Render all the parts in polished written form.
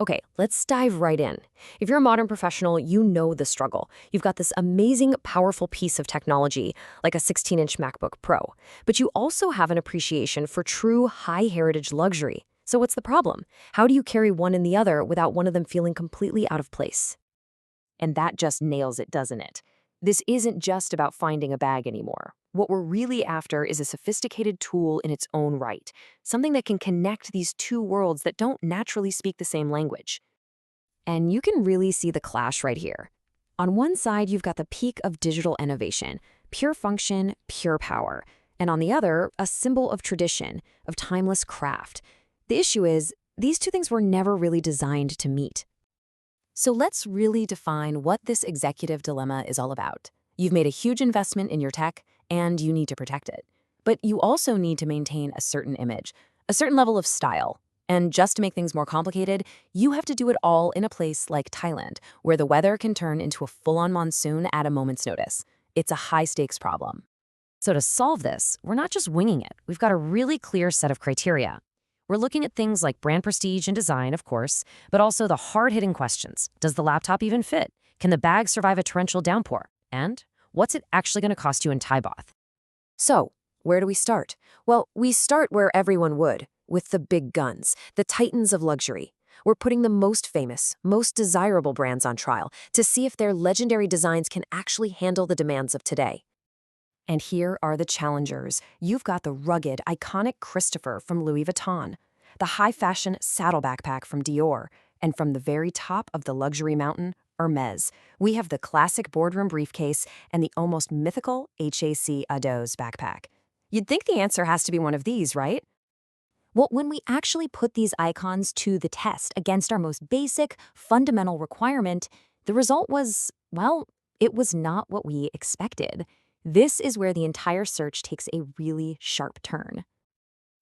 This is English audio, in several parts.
Okay, let's dive right in. If you're a modern professional, you know the struggle. You've got this amazing, powerful piece of technology, like a 16-inch MacBook Pro, but you also have an appreciation for true high-heritage luxury. So what's the problem? How do you carry one and the other without one of them feeling completely out of place? And that just nails it, doesn't it? This isn't just about finding a bag anymore. What we're really after is a sophisticated tool in its own right, something that can connect these two worlds that don't naturally speak the same language. And you can really see the clash right here. On one side, you've got the peak of digital innovation, pure function, pure power. And on the other, a symbol of tradition, of timeless craft. The issue is, these two things were never really designed to meet. So let's really define what this executive dilemma is all about. You've made a huge investment in your tech, and you need to protect it. But you also need to maintain a certain image, a certain level of style. And just to make things more complicated, you have to do it all in a place like Thailand, where the weather can turn into a full-on monsoon at a moment's notice. It's a high-stakes problem. So to solve this, we're not just winging it. We've got a really clear set of criteria. We're looking at things like brand prestige and design, of course, but also the hard-hitting questions. Does the laptop even fit? Can the bag survive a torrential downpour? And what's it actually going to cost you in Thai baht? So, where do we start? Well, we start where everyone would, with the big guns, the titans of luxury. We're putting the most famous, most desirable brands on trial to see if their legendary designs can actually handle the demands of today. And here are the challengers. You've got the rugged, iconic Christopher from Louis Vuitton, the high-fashion saddle backpack from Dior, and from the very top of the luxury mountain, Hermès, we have the classic boardroom briefcase and the almost mythical HAC Ados backpack. You'd think the answer has to be one of these, right? Well, when we actually put these icons to the test against our most basic, fundamental requirement, the result was, well, it was not what we expected. This is where the entire search takes a really sharp turn.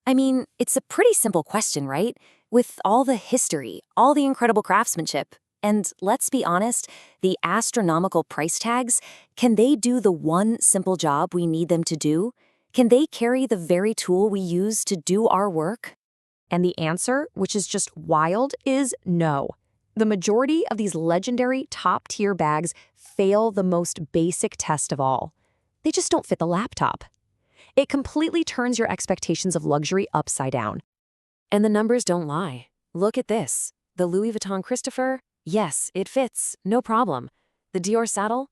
I mean, it's a pretty simple question, right? With all the history, all the incredible craftsmanship, and let's be honest, the astronomical price tags, can they do the one simple job we need them to do? Can they carry the very tool we use to do our work? And the answer, which is just wild, is no. The majority of these legendary top-tier bags fail the most basic test of all. They just don't fit the laptop. It completely turns your expectations of luxury upside down. And the numbers don't lie. Look at this. The Louis Vuitton Christopher, yes, it fits, no problem. The Dior saddle,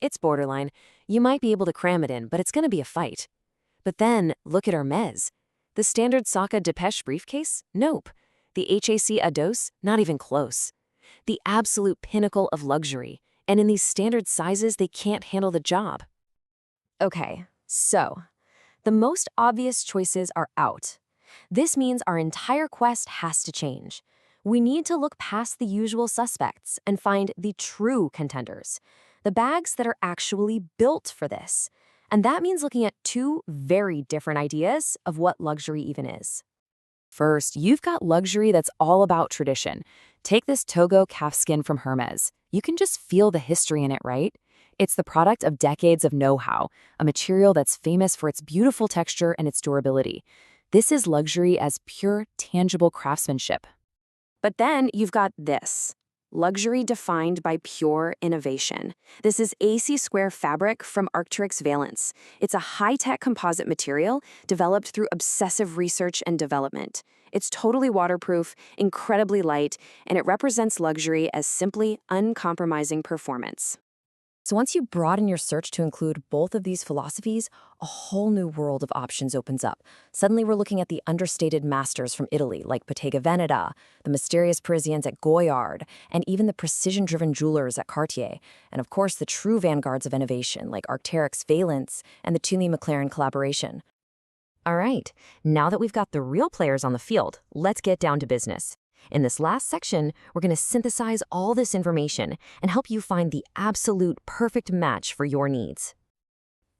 it's borderline. You might be able to cram it in, but it's going to be a fight. But then, look at Hermès. The standard Saka Dépêche briefcase? Nope. The HAC Ados? Not even close. The absolute pinnacle of luxury. And in these standard sizes, they can't handle the job. Okay, so the most obvious choices are out. This means our entire quest has to change. We need to look past the usual suspects and find the true contenders, the bags that are actually built for this. And that means looking at two very different ideas of what luxury even is. First, you've got luxury that's all about tradition. Take this Togo calfskin from Hermès. You can just feel the history in it, right? It's the product of decades of know-how, a material that's famous for its beautiful texture and its durability. This is luxury as pure, tangible craftsmanship. But then you've got this. Luxury defined by pure innovation. This is AC Square fabric from Arc'teryx Veilance. It's a high-tech composite material developed through obsessive research and development. It's totally waterproof, incredibly light, and it represents luxury as simply uncompromising performance. So once you broaden your search to include both of these philosophies, a whole new world of options opens up. Suddenly we're looking at the understated masters from Italy, like Bottega Veneta, the mysterious Parisians at Goyard, and even the precision-driven jewelers at Cartier, and of course the true vanguards of innovation, like Arc'teryx Veilance and the TUMI McLaren collaboration. All right, now that we've got the real players on the field, let's get down to business. In this last section, we're going to synthesize all this information and help you find the absolute perfect match for your needs.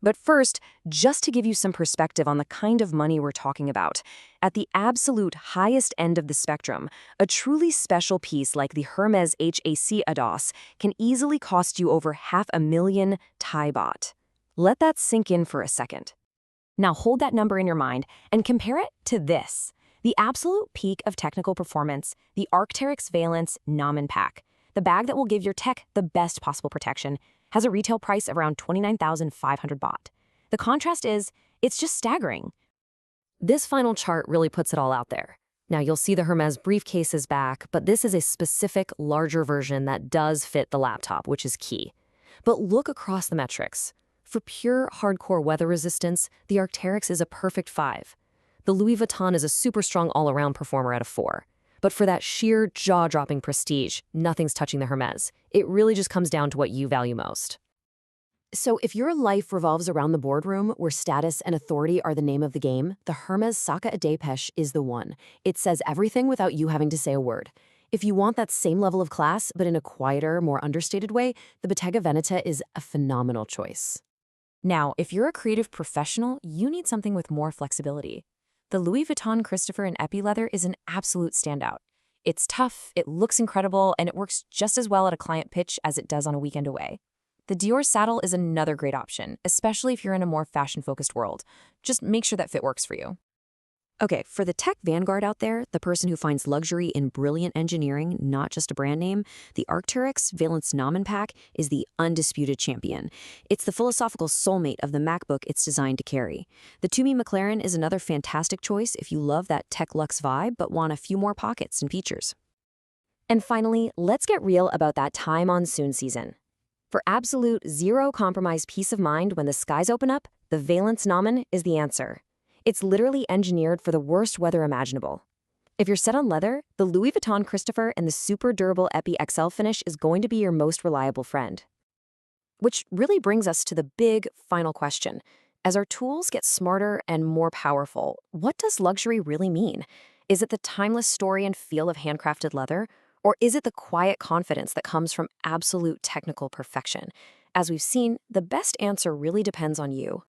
But first, just to give you some perspective on the kind of money we're talking about, at the absolute highest end of the spectrum, a truly special piece like the Hermès HAC Ados can easily cost you over 500,000 Thai baht. Let that sink in for a second. Now hold that number in your mind and compare it to this. The absolute peak of technical performance, the Arc'teryx Veilance Nomin Pack, the bag that will give your tech the best possible protection, has a retail price of around 29,500 baht. The contrast is, it's just staggering. This final chart really puts it all out there. Now, you'll see the Hermès briefcase is back, but this is a specific, larger version that does fit the laptop, which is key. But look across the metrics. For pure, hardcore weather resistance, the Arc'teryx is a perfect 5. The Louis Vuitton is a super strong all-around performer at a 4. But for that sheer, jaw-dropping prestige, nothing's touching the Hermès. It really just comes down to what you value most. So if your life revolves around the boardroom where status and authority are the name of the game, the Hermès Saka Adepesh is the one. It says everything without you having to say a word. If you want that same level of class, but in a quieter, more understated way, the Bottega Veneta is a phenomenal choice. Now, if you're a creative professional, you need something with more flexibility. The Louis Vuitton Christopher in Epi leather is an absolute standout. It's tough, it looks incredible, and it works just as well at a client pitch as it does on a weekend away. The Dior saddle is another great option, especially if you're in a more fashion-focused world. Just make sure that fit works for you. Okay, for the tech vanguard out there, the person who finds luxury in brilliant engineering, not just a brand name, the Arc'teryx Veilance Nomin Pack is the undisputed champion. It's the philosophical soulmate of the MacBook it's designed to carry. The TUMI McLaren is another fantastic choice if you love that tech luxe vibe but want a few more pockets and features. And finally, let's get real about that time monsoon season. For absolute zero-compromise peace of mind when the skies open up, the Veilance Nomin is the answer. It's literally engineered for the worst weather imaginable. If you're set on leather, the Louis Vuitton Christopher and the super durable Epi XL finish is going to be your most reliable friend. Which really brings us to the big final question. As our tools get smarter and more powerful, what does luxury really mean? Is it the timeless story and feel of handcrafted leather? Or is it the quiet confidence that comes from absolute technical perfection? As we've seen, the best answer really depends on you.